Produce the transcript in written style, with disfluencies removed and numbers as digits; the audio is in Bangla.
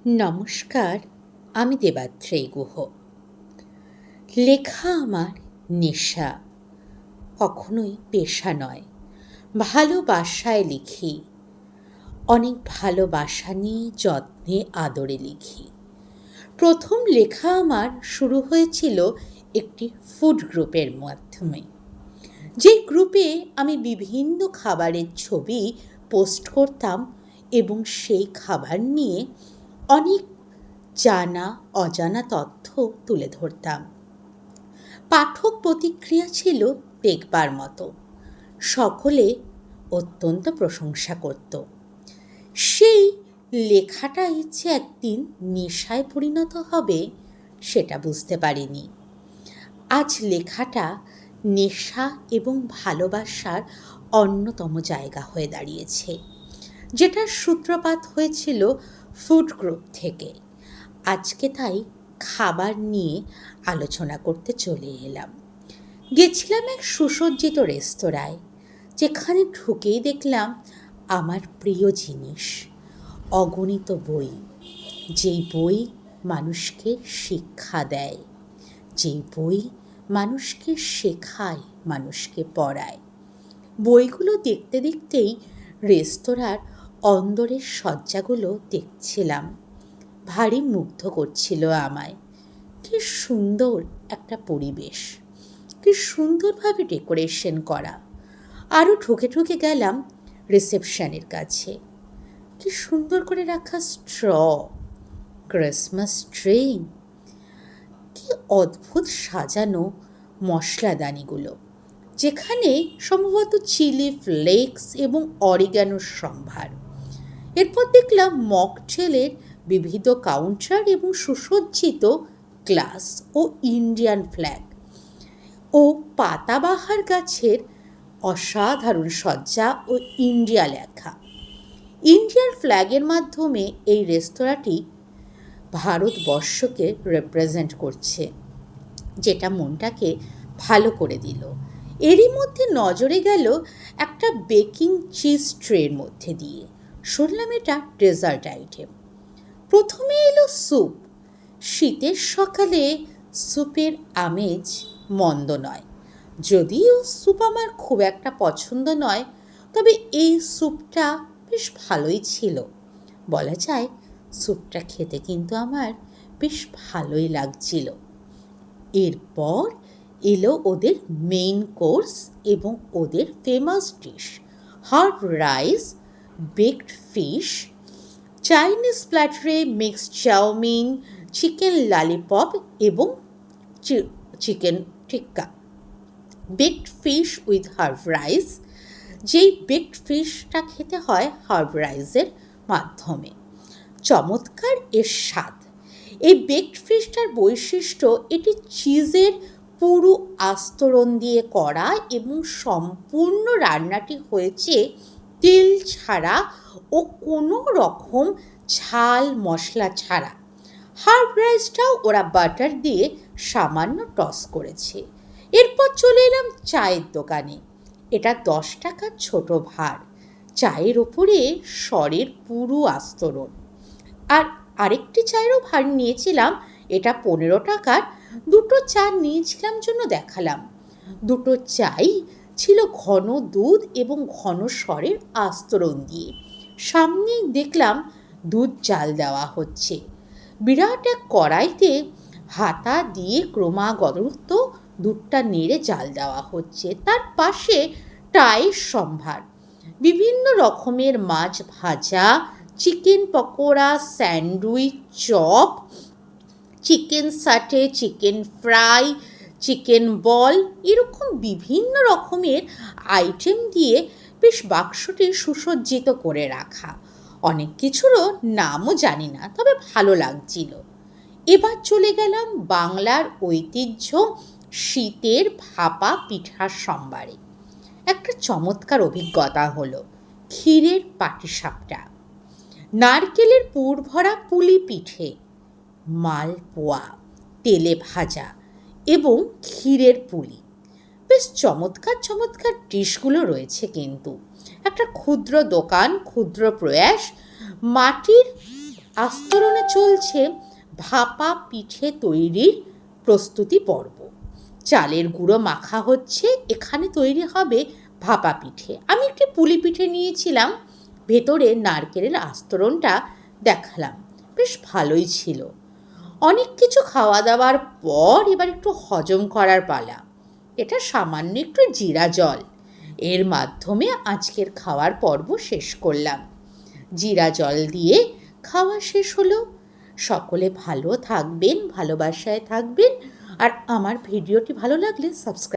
নমস্কার, আমি দেবাত্রেয়ী গুহ। লেখা আমার নেশা, কখনোই পেশা নয়। ভালোবাসায় লিখি, অনেক ভালোবাসা নিয়ে যত্নে আদরে লিখি। প্রথম লেখা আমার শুরু হয়েছিল একটি ফুড গ্রুপের মাধ্যমে, যে গ্রুপে আমি বিভিন্ন খাবারের ছবি পোস্ট করতাম এবং সেই খাবার নিয়ে অনেক জানা অজানা তথ্য তুলে ধরতাম। পাঠক প্রতিক্রিয়া ছিল দেখবার মতো, সকলে অত্যন্ত প্রশংসা করত। সেই লেখাটাই যে একদিন নেশায় পরিণত হবে সেটা বুঝতে পারিনি। আজ লেখাটা নেশা এবং ভালোবাসার অন্যতম জায়গা হয়ে দাঁড়িয়েছে, যেটার সূত্রপাত হয়েছিল ফুড গ্রুপ থেকে। আজকে তাই খাবার নিয়ে আলোচনা করতে চলে এলাম। গেছিলাম এক সুসজ্জিত রেস্তোরাঁয়, যেখানে ঢুকেই দেখলাম আমার প্রিয় জিনিস, অগণিত বই। যেই বই মানুষকে শিক্ষা দেয়, যেই বই মানুষকে শেখায়, মানুষকে পড়ায়। বইগুলো দেখতে দেখতেই রেস্তোরাঁর অন্দরের সজ্জাগুলো দেখছিলাম, ভারী মুগ্ধ করছিল আমায়। কি সুন্দর একটা পরিবেশ, কি সুন্দরভাবে ডেকোরেশন করা। আরও ঢুকে ঢুকে গেলাম রিসেপশনের কাছে। কি সুন্দর করে রাখা স্ট্র, ক্রিসমাস ট্রি, কি অদ্ভুত সাজানো মশলাদানিগুলো, যেখানে সম্ভবত চিলি ফ্লেক্স এবং অরিগানোর সম্ভার। এরপর দেখলাম মকটেলের বিবিধ কাউন্টার এবং সুসজ্জিত গ্লাস ও ইন্ডিয়ান ফ্ল্যাগ ও পাতাবাহার গাছের অসাধারণ সজ্জা ও ইন্ডিয়া লেখা। ইন্ডিয়ান ফ্ল্যাগের মাধ্যমে এই রেস্তোরাঁটি ভারতবর্ষকে রিপ্রেজেন্ট করছে, যেটা মনটাকে ভালো করে দিল। এরই মধ্যে নজরে গেল একটা বেকিং চিজ ট্রের মধ্যে দিয়ে। শুনলাম এটা ডেজার্ট আইটেম। প্রথমে এলো স্যুপ। শীতের সকালে স্যুপের আমেজ মন্দ নয়। যদিও স্যুপ আমার খুব একটা পছন্দ নয়, তবে এই স্যুপটা বেশ ভালোই ছিল। বলা যায় স্যুপটা খেতে কিন্তু আমার বেশ ভালোই লাগছিল। এরপর এলো ওদের মেইন কোর্স এবং ওদের famous dish, herb rice, baked fish, Chinese প্ল্যাটারে মিক্সড চাউমিন, চিকেন ললিপপ এবং chicken tikka. Baked fish with herb rice, যেই বেকড ফিশটা খেতে হয় হার্ব রাইসের মাধ্যমে। চমৎকার এর স্বাদ। এই বেকড ফিশটার বৈশিষ্ট্য, এটি চিজের পুরো আস্তরণ দিয়ে করা এবং সম্পূর্ণ রান্নাটি হয়েছে তেল ছাড়া ও কোনো রকম ঝাল মশলা ছাড়া। হার্ব রাইসটাও ওরা বাটার দিয়ে সামান্য টস করেছে। এরপর চলে এলাম চায়ের দোকানে। এটা 10 টাকার ছোট ভার, চায়ের ওপরে স্বরের পুরো আস্তরণ। আর আরেকটি চায়েরও ভার নিয়েছিলাম, এটা 15 টাকার। দুটো চা নিয়েছিলাম জন্য দেখালাম। দুটো চাই ছিল ঘন দুধ এবং ঘন স্বরের আস্তরণ দিয়ে। সামনেই দেখলাম দুধ জাল দেওয়া হচ্ছে। বিরাট এক কড়াইতে হাতা দিয়ে ক্রমাগত দুধটা নেড়ে জাল দেওয়া হচ্ছে। তার পাশে টাইস সম্ভার, বিভিন্ন রকমের মাছ ভাজা, chicken pakora, sandwich, chop, chicken সাটে, chicken fry, chicken বল, এরকম বিভিন্ন রকমের আইটেম দিয়ে বেশ বাক্সটি সুসজ্জিত করে রাখা। অনেক কিছুরও নামও জানি না, তবে ভালো লাগছিল। এবার চলে গেলাম বাংলার ঐতিহ্য শীতের ভাপা পিঠার সম্ভারে। একটা চমৎকার অভিজ্ঞতা হলো ক্ষীরের পাটিসাপটা, নারকেলের পুর ভরা পুলি পিঠে, মালপোয়া, তেলে ভাজা এবং ক্ষীরের পুলি। বেশ চমৎকার চমৎকার ডিশগুলো রয়েছে। কিন্তু একটা ক্ষুদ্র দোকান, ক্ষুদ্র প্রয়াস, মাটির আস্তরণে চলছে ভাপা পিঠে তৈরির প্রস্তুতি পর্ব। চালের গুঁড়ো মাখা হচ্ছে, এখানে তৈরি হবে ভাপা পিঠে। আমি একটি পুলি পিঠে নিয়েছিলাম, ভেতরে নারকেলের আস্তরণটা দেখালাম, বেশ ভালোই ছিল। অনেক কিছু খাওয়া দাওয়ার পর এবার একটু হজম করার পালা। এটা সামান্য একটু জিরা জল, এর মাধ্যমে আজকের খাওয়ার পর্ব শেষ করলাম। জিরা জল দিয়ে খাওয়া শেষ হলো। সকলে ভালো থাকবেন, ভালোবাসায় থাকবেন, আর আমার ভিডিওটি ভালো লাগলে সাবস্ক্রাইব